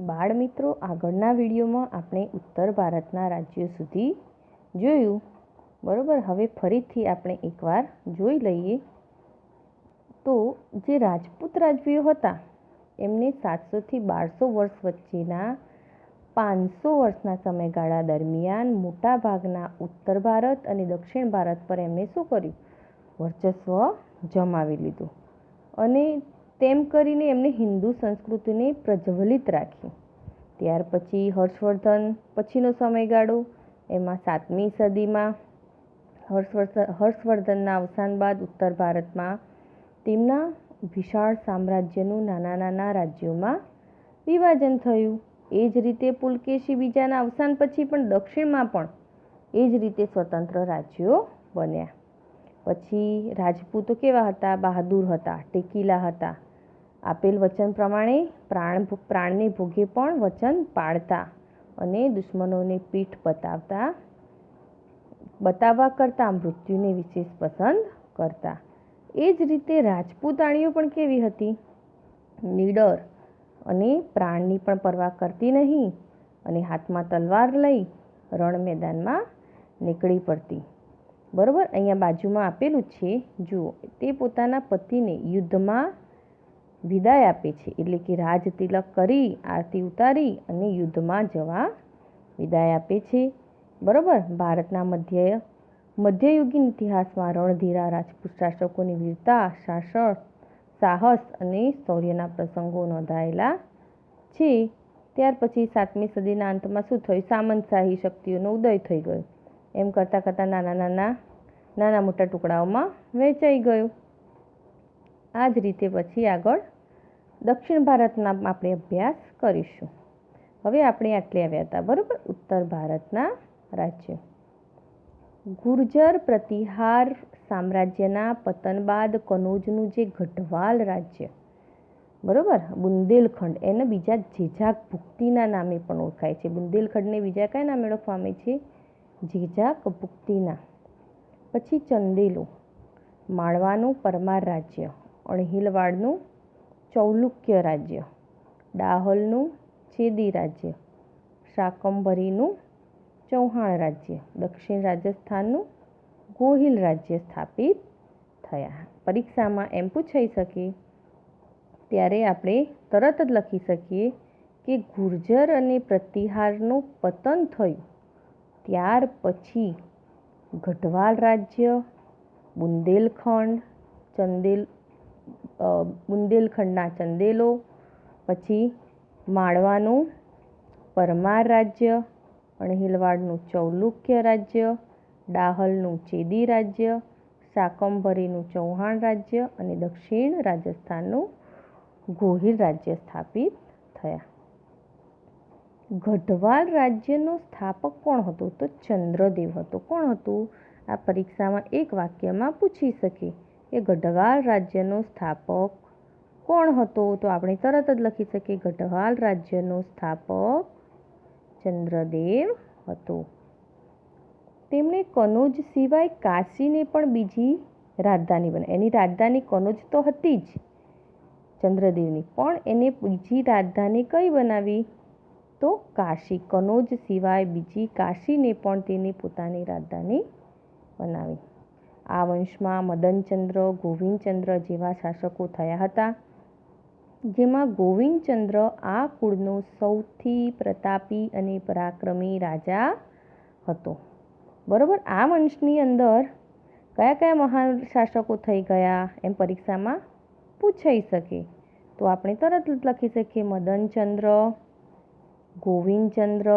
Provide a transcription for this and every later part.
બાળ મિત્રો, આગળના વિડીયોમાં આપણે ઉત્તર ભારતના રાજ્યો સુધી જોયું. બરાબર. હવે ફરીથી આપણે એકવાર જોઈ લઈએ. તો જે રાજપૂત રાજવીઓ હતા એમને 700 થી 1200 વર્ષ વચ્ચેના 500 વર્ષના સમયગાળા દરમિયાન મોટાભાગના ઉત્તર ભારત અને દક્ષિણ ભારત પર એમને શું કર્યું? વર્ચસ્વ જમાવી લીધું. અને તેમ કરીને એમને હિન્દુ સંસ્કૃતિને પ્રજ્વલિત રાખી. ત્યાર પછી હર્ષવર્ધન પછીનો સમયગાળો, એમાં 7મી સદીમાં હર્ષવર્ધનના અવસાન બાદ ઉત્તર ભારતમાં તેમના વિશાળ સામ્રાજ્યનું નાના નાના રાજ્યોમાં વિભાજન થયું. એ જ રીતે પુલકેશી બીજાના અવસાન પછી પણ દક્ષિણમાં પણ એ જ રીતે સ્વતંત્ર રાજ્યો બન્યા. પછી રાજપૂતો કેવા હતા? બહાદુર હતા, ટેકીલા હતા. આપેલ વચન પ્રમાણે પ્રાણને ભોગે પણ વચન પાળતા અને દુશ્મનોને પીઠ બતાવવા કરતાં મૃત્યુને વિશેષ પસંદ કરતા. એ જ રીતે રાજપૂતાણીઓ પણ કેવી હતી? નીડર અને પ્રાણની પણ પરવા કરતી નહીં અને હાથમાં તલવાર લઈ રણ મેદાનમાં નીકળી પડતી. બરાબર. અહીંયા બાજુમાં આપેલું છે, જુઓ. તે પોતાના પતિને યુદ્ધમાં વિદાય આપે છે, એટલે કે રાજ તિલક કરી આરતી ઉતારી અને યુદ્ધમાં જવા વિદાય આપે છે. બરાબર. ભારતના મધ્યયુગીન ઇતિહાસમાં રણધીરા રાજપૂત શાસકોની વીરતા, સાહસ અને શૌર્યના પ્રસંગો નોંધાયેલા છે. ત્યાર પછી 7મી સદીના અંતમાં શું થયું? સામંતશાહી શક્તિઓનો ઉદય થઈ ગયો. એમ કરતાં કરતાં નાના મોટા ટુકડાઓમાં વહેંચાઈ ગયું. આ જ રીતે પછી આગળ દક્ષિણ ભારતના આપણે અભ્યાસ કરીશું. હવે આપણે આટલે આવ્યા હતા. બરાબર. ઉત્તર ભારતના રાજ્ય. ગુર્જર પ્રતિહાર સામ્રાજ્યના પતન બાદ કનોજનું જે ગઢવાલ રાજ્ય, બરાબર, બુંદેલખંડ, એને બીજા જેજાક ભુક્તિના નામે પણ ઓળખાય છે. બુંદેલખંડને બીજા કયા નામે ઓળખવામાં આવે છે? જેજાક ભુક્તિના. પછી ચંદેલો, માળવાનું પરમાર રાજ્ય, અણહિલવાડનું ચૌલુક્ય રાજ્ય, ડાહલનું ચેદી રાજ્ય, શાકંભરીનું ચૌહાણ રાજ્ય, દક્ષિણ રાજસ્થાનનું ગોહિલ રાજ્ય સ્થાપિત થયા. પરીક્ષામાં એમ પૂછાઈ શકે ત્યારે આપણે તરત જ લખી શકીએ કે ગુર્જર અને પ્રતિહારનું પતન થયું ત્યાર પછી ગઢવાલ રાજ્ય, બુંદેલખંડના ચંદેલો, પછી માળવાનું પરમાર રાજ્ય, અણહિલવાડનું ચૌલુક્ય રાજ્ય, ડાહલનું ચેદી રાજ્ય, શાકંભરીનું ચૌહાણ રાજ્ય અને દક્ષિણ રાજસ્થાનનું ગોહિલ રાજ્ય સ્થાપિત થયા. ગઢવાલ રાજ્યનો સ્થાપક કોણ હતો? તો ચંદ્રદેવ હતો. કોણ હતું? આ પરીક્ષામાં એક વાક્યમાં પૂછી શકે કે ગઢવાલ રાજ્યનો સ્થાપક કોણ હતો? તો આપણે તરત જ લખી શકીએ ગઢવાલ રાજ્યનો સ્થાપક ચંદ્રદેવ હતો. તેમણે કનોજ સિવાય કાશીને પણ બીજી રાજધાની બનાવી. એની રાજધાની કનોજ તો હતી જ ચંદ્રદેવની, પણ એને બીજી રાજધાની કઈ બનાવી? તો કાશી. કનોજ સિવાય બીજી કાશીને પણ તેની પોતાની રાજધાની બનાવી. આ વંશમાં મદનચંદ્ર, ગોવિંદચંદ્ર જેવા શાસકો થયા હતા, જેમાં ગોવિંદચંદ્ર આ કુળનો સૌથી પ્રતાપી અને પરાક્રમી રાજા હતો. બરાબર. આ વંશની અંદર કયા કયા મહાન શાસકો થઈ ગયા એમ પરીક્ષામાં પૂછાઈ શકે. તો આપણે તરત જ લખી શકીએ મદનચંદ્ર, ગોવિંદચંદ્ર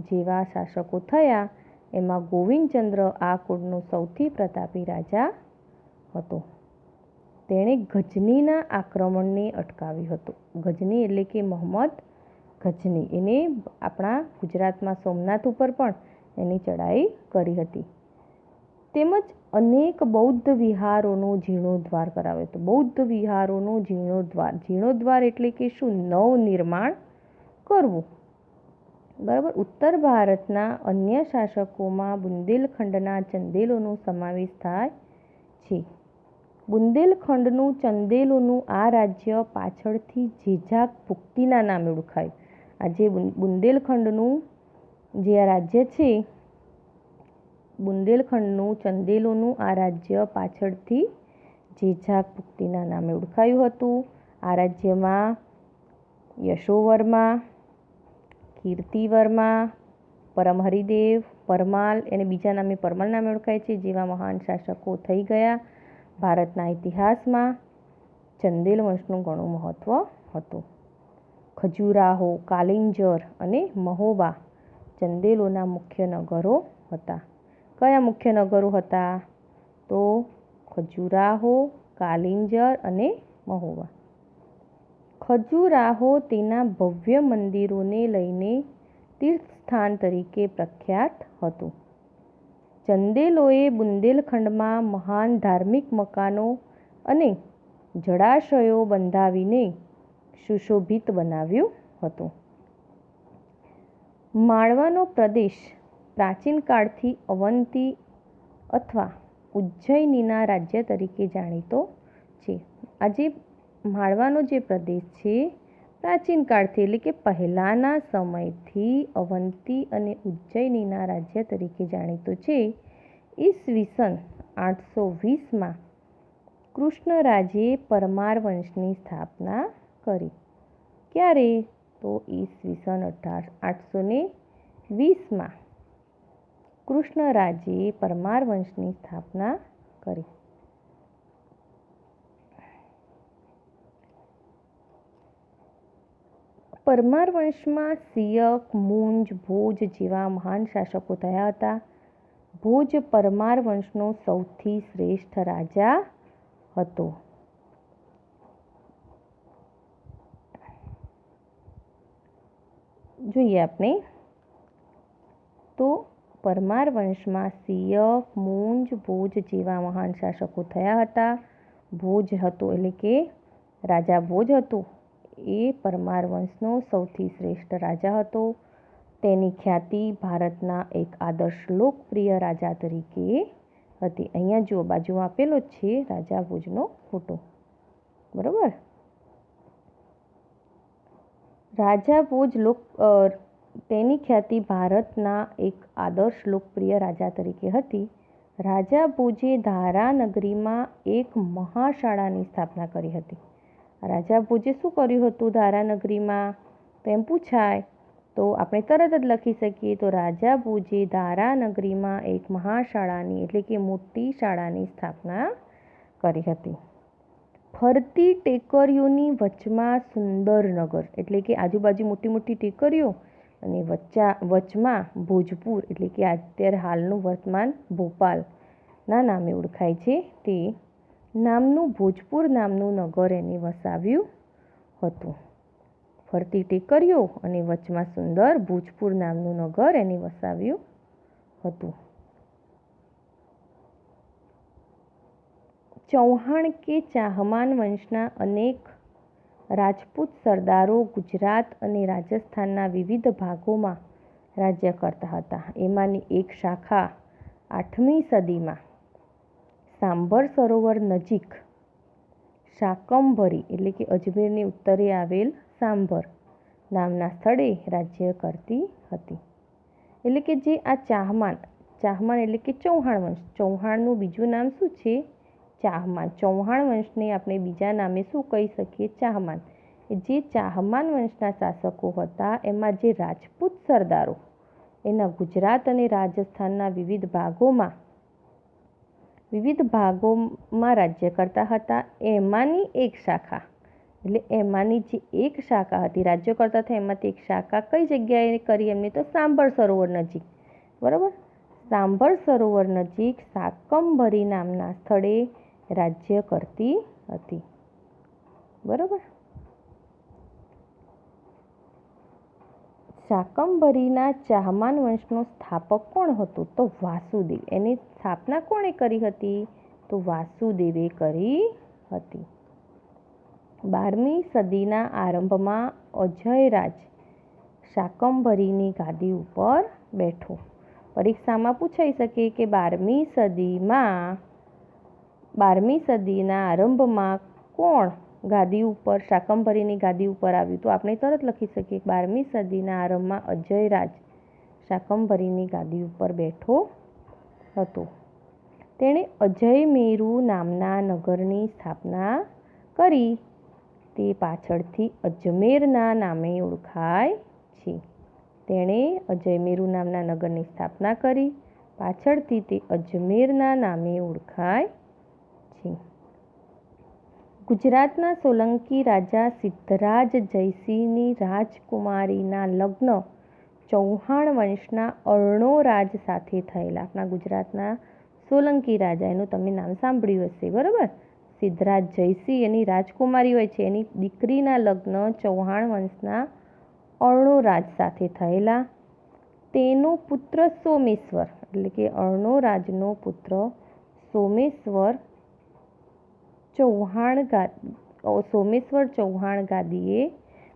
જેવા શાસકો થયા. એમાં ગોવિંદચંદ્ર આ કુળનો સૌથી પ્રતાપી રાજા હતો. તેણે ગજનીના આક્રમણને અટકાવ્યું હતું. ગજની એટલે કે મોહમ્મદ ગજની. એને આપણા ગુજરાતમાં સોમનાથ ઉપર પણ એની ચડાઈ કરી હતી. તેમજ અનેક બૌદ્ધ વિહારોનો જીર્ણોદ્ધાર કરાવ્યો હતો. બૌદ્ધ વિહારોનો જીર્ણોદ્ધાર એટલે કે શું? નવનિર્માણ કરવું. બરાબર. ઉત્તર ભારતના અન્ય શાસકોમાં બુંદેલખંડના ચંદેલોનો સમાવેશ થાય છે. બુંદેલખંડનું ચંદેલોનું આ રાજ્ય પાછળથી જેજાક ભુક્તિના નામે ઓળખાયું. આજે બુંદેલખંડનું જે આ રાજ્ય છે, બુંદેલખંડનું ચંદેલોનું આ રાજ્ય પાછળથી જેજાક પુખ્તીના નામે ઓળખાયું હતું. આ રાજ્યમાં યશોવર્મા, કીર્તિવર્મા, પરમહરિદેવ, પરમાલ એને બીજા નામે પરમાલ નામે ઓળખાય છે જેવા મહાન શાસકો થઈ ગયા. ભારતના ઇતિહાસમાં ચંદેલ વંશનું ઘણું મહત્ત્વ હતું. ખજુરાહો, કાલિંજર અને મહોબા ચંદેલોના મુખ્ય નગરો હતા. કયા મુખ્ય નગરો હતા? તો ખજુરાહો, કાલિંજર અને મહોબા. ખજુરાહો તેના ભવ્ય મંદિરોને લઈને તીર્થસ્થાન તરીકે પ્રખ્યાત હતું. ચંદેલોએ બુંદેલખંડમાં મહાન ધાર્મિક મકાનો અને જળાશયો બંધાવીને સુશોભિત બનાવ્યું હતું. માળવાનો પ્રદેશ પ્રાચીન કાળથી અવંતી અથવા ઉજ્જૈનીના રાજ્ય તરીકે જાણીતો છે. આજે માળવાનો જે પ્રદેશ છે પ્રાચીન કાળથી એટલે કે પહેલાંના સમયથી અવંતી અને ઉજ્જૈનીના રાજ્ય તરીકે જાણીતો છે. ઈસવીસન 820માં કૃષ્ણરાજે પરમાર વંશની સ્થાપના કરી. ક્યારે? તો ઈસવીસન 820માં કૃષ્ણરાજે પરમાર વંશની સ્થાપના કરી. પરમાર વંશમાં સિયક, મુંજ, ભોજ જેવા મહાન શાસકો થયા હતા. ભોજ પરમાર વંશનો સૌથી શ્રેષ્ઠ રાજા હતો. જોઈએ આપણે તો પરમાર વંશમાં સિયક, મુંજ, ભોજ જેવા મહાન શાસકો થયા હતા. ભોજ હતો એટલે કે રાજા ભોજ હતો એ પરમાર વંશનો સૌથી શ્રેષ્ઠ રાજા હતો. તેની ખ્યાતિ ભારતના એક આદર્શ લોકપ્રિય રાજા તરીકે હતી. અહીંયા જુઓ બાજુમાં આપેલો જ છે રાજા ભોજનો ફોટો. બરાબર. રાજા ભોજ તેની ખ્યાતિ ભારતના એક આદર્શ લોકપ્રિય રાજા તરીકે હતી. રાજા ભોજે ધારા નગરીમાં એક મહાશાળાની સ્થાપના કરી હતી. રાજા ભોજે શું કર્યું હતું ધારા નગરીમાં? તો એમ પૂછાય તો આપણે તરત જ લખી શકીએ તો રાજા ભોજે ધારા નગરીમાં એક મહાશાળાની એટલે કે મોટી શાળાની સ્થાપના કરી હતી. ફરતી ટેકરીઓની વચમાં સુંદર નગર એટલે કે આજુબાજુ મોટી મોટી ટેકરીઓ અને વચમાં ભોજપુર એટલે કે અત્યારે હાલનું વર્તમાન ભોપાલના નામે ઓળખાય છે તે નામનું ભોજપુર નામનું નગર એને વસાવ્યું હતું. ફરતી ટેકરીઓ અને વચમાં સુંદર ભોજપુર નામનું નગર એને વસાવ્યું હતું. ચૌહાણ કે ચાહમાન વંશના અનેક રાજપૂત સરદારો ગુજરાત અને રાજસ્થાનના વિવિધ ભાગોમાં રાજ્ય કરતા હતા. એમાંની એક શાખા 8મી સદીમાં સાંભર સરોવર નજીક શાકંભરી એટલે કે અજમેરની ઉત્તરે આવેલ સાંભર નામના સ્થળે રાજ્ય કરતી હતી. એટલે કે જે આ ચાહમાન એટલે કે ચૌહાણ વંશ, ચૌહાણનું બીજું નામ શું છે? ચાહમાન. ચૌહાણ વંશને આપણે બીજા નામે શું કહી શકીએ? ચાહમાન. જે ચાહમાન વંશના શાસકો હતા એમાં જે રાજપૂત સરદારો એના ગુજરાત અને રાજસ્થાનના વિવિધ ભાગોમાં રાજ્ય કરતા હતા. એમાંની એક શાખા એટલે એમાંની જે એક શાખા હતી રાજ્ય કરતા હતા એમાંથી એક શાખા કઈ જગ્યાએ કરી એમને? તો સાંભર સરોવર નજીક. બરાબર. સાંભર સરોવર નજીક શાકંભરી નામના સ્થળે રાજ્ય કરતી હતી. બરાબર. શાકંભરીના ચાહમાન વંશનો સ્થાપક કોણ હતો? તો વાસુદેવ. એની સ્થાપના કોણે કરી હતી? તો વાસુદેવે કરી હતી. 12મી સદીના આરંભમાં અજયરાજ શાકંભરીની ગાદી ઉપર બેઠો. પરીક્ષામાં પૂછાઈ શકે કે 12મી સદીના આરંભમાં કોણ ગાદી ઉપર, શાકંભરીની ગાદી ઉપર આવ્યું? તો આપણે તરત લખી શકીએ 12મી સદીના આરંભમાં અજયરાજ શાકંભરીની ગાદી ઉપર બેઠો હતો. તેણે અજયમેરુ નામના નગરની સ્થાપના કરી. તે પાછળથી અજમેરના નામે ઓળખાય છે. તેણે અજયમેરુ નામના નગરની સ્થાપના કરી. પાછળથી તે અજમેરના નામે ઓળખાય છે. ગુજરાતના સોલંકી રાજા સિદ્ધરાજ જયસિંહની રાજકુમારીના લગ્ન ચૌહાણ વંશના અર્ણોરાજ સાથે થયેલા. આપણા ગુજરાતના સોલંકી રાજા, એનું તમે નામ સાંભળ્યું હશે, બરાબર? સિદ્ધરાજ જયસિંહ એની રાજકુમારી હોય છે, એની દીકરીના લગ્ન ચૌહાણ વંશના અર્ણોરાજ સાથે થયેલા. તેનો પુત્ર સોમેશ્વર, એટલે કે અર્ણોરાજનો પુત્ર સોમેશ્વર ચૌહાણ ગાદીએ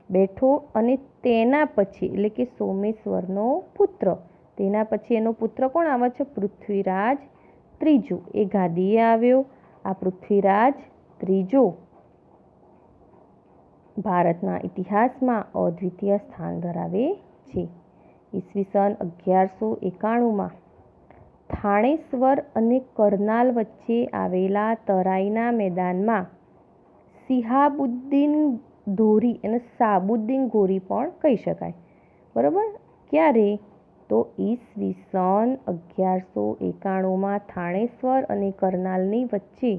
બેઠો અને તેના પછી, એટલે કે સોમેશ્વરનો પુત્ર, તેના પછી એનો પુત્ર કોણ આવે છે? પૃથ્વીરાજ ત્રીજો એ ગાદીએ આવ્યો. આ પૃથ્વીરાજ ત્રીજો ભારતના ઇતિહાસમાં અદ્વિતીય સ્થાન ધરાવે છે. ઈસવીસન 1191માં થાણેશ્વર અને કરનાલ વચ્ચે આવેલા તરાઈના મેદાનમાં સિહાબુદ્દીન ધોરી, એને સાબુદ્દીન ગોરી પણ કહી શકાય, બરાબર? ક્યારે? તો ઈસવીસન 1191માં થાણેશ્વર અને કરનાલની વચ્ચે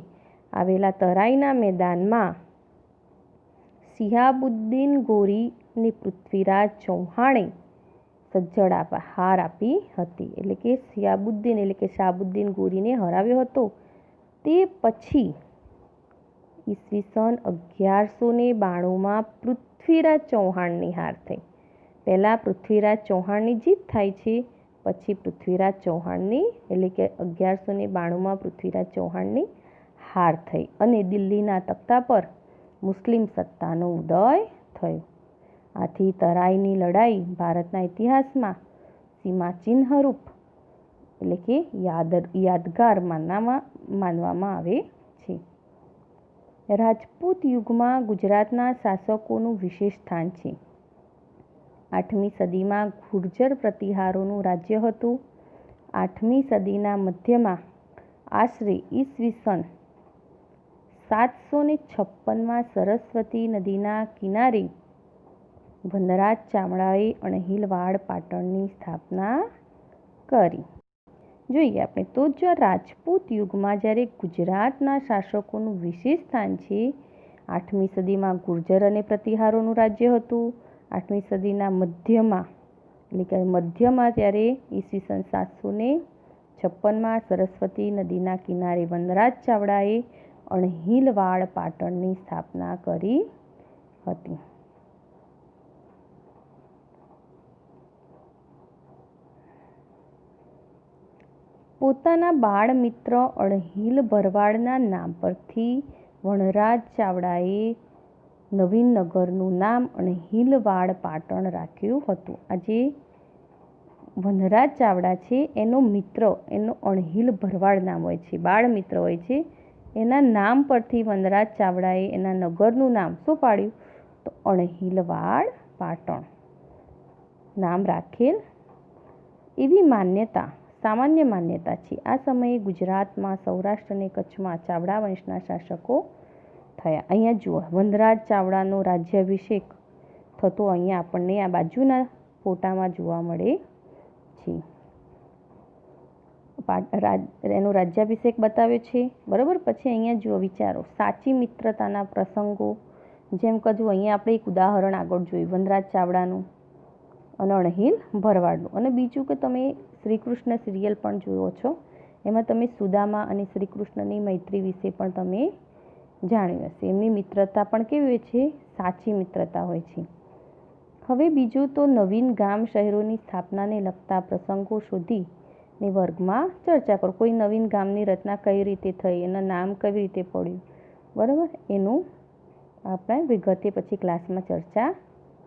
આવેલા તરાઈના મેદાનમાં સિહાબુદ્દીન ગોરી ને પૃથ્વીરાજ ચૌહાણે સજ્જડ હાર આપી હતી. એટલે કે સિહાબુદ્દીન, એટલે કે શાહબુદ્દીન ગોરીને હરાવ્યો હતો. તે પછી ઈસવીસન 1192માં પૃથ્વીરાજ ચૌહાણની હાર થઈ. પહેલાં પૃથ્વીરાજ ચૌહાણની જીત થાય છે, પછી પૃથ્વીરાજ ચૌહાણની, એટલે કે 1192માં પૃથ્વીરાજ ચૌહાણની હાર થઈ અને દિલ્હીના તખ્તા પર મુસ્લિમ સત્તાનો ઉદય થયો. આથી તરાઈની લડાઈ ભારતના ઇતિહાસમાં સીમાચિહ્નરૂપ, એટલે કે યાદગાર માનવામાં આવે છે. રાજપૂત યુગમાં ગુજરાતના શાસકોનું વિશેષ સ્થાન છે. 8મી સદીમાં ગુર્જર પ્રતિહારોનું રાજ્ય હતું. 8મી સદીના મધ્યમાં આશરે ઈસવીસન 756માં સરસ્વતી નદીના કિનારે વનરાજ ચાવડાએ અણહિલવાડ પાટણની સ્થાપના કરી. જોઈએ આપણે તો જો રાજપૂત યુગમાં જ્યારે ગુજરાતના શાસકોનું વિશેષ સ્થાન છે, 8મી સદીમાં ગુર્જર અને પ્રતિહારોનું રાજ્ય હતું. 8મી સદીના મધ્યમાં, એટલે કે મધ્યમાં ત્યારે ઈસવીસન 756માં સરસ્વતી નદીના કિનારે વનરાજ ચાવડાએ અણહિલવાડ પાટણની સ્થાપના કરી હતી. પોતાના બાળ મિત્ર અણહિલ ભરવાડના નામ પરથી વનરાજ ચાવડાએ નવીનગરનું નામ અણહિલવાડ પાટણ રાખ્યું હતું. આજે વનરાજ ચાવડા છે એનો મિત્ર, એનો અણહિલ ભરવાડ નામ હોય છે, બાળ મિત્ર હોય છે, એના નામ પરથી વનરાજ ચાવડાએ એના નગરનું નામ શું પાડ્યું? તો અણહિલવાડ પાટણ નામ રાખેલ. એવી માન્યતા, સામાન્ય માન્યતા છે. આ સમયે ગુજરાતમાં, સૌરાષ્ટ્ર અને કચ્છમાં ચાવડા વંશના શાસકો થયા. અહીંયા જુઓ, વનરાજ ચાવડાનો રાજ્યાભિષેક થતો અહીંયા આપણને આ બાજુના ફોટામાં જોવા મળે છે. એનો રાજ્યાભિષેક બતાવ્યો છે, બરાબર? પછી અહીંયા જુઓ, વિચારો સાચી મિત્રતાના પ્રસંગો, જેમ કે જુઓ અહીંયા આપણે એક ઉદાહરણ આગળ જોયું વનરાજ ચાવડાનું અને અણહિલ ભરવાડનું. અને બીજું કે તમે શ્રી કૃષ્ણ સિરિયલ પણ જુઓ છો, એમાં તમે સુદામા અને શ્રી કૃષ્ણની મૈત્રી વિશે પણ તમે જાણ્યું હશે. એમની મિત્રતા પણ કેવી હોય છે? સાચી મિત્રતા હોય છે. હવે બીજું તો નવીન ગામ શહેરોની સ્થાપનાને લગતા પ્રસંગો શોધી ને વર્ગમાં ચર્ચા કરો. કોઈ નવીન ગામની રચના કઈ રીતે થઈ, એના નામ કેવી રીતે પડ્યું, બરાબર? એનું આપણે વિગતે પછી ક્લાસમાં ચર્ચા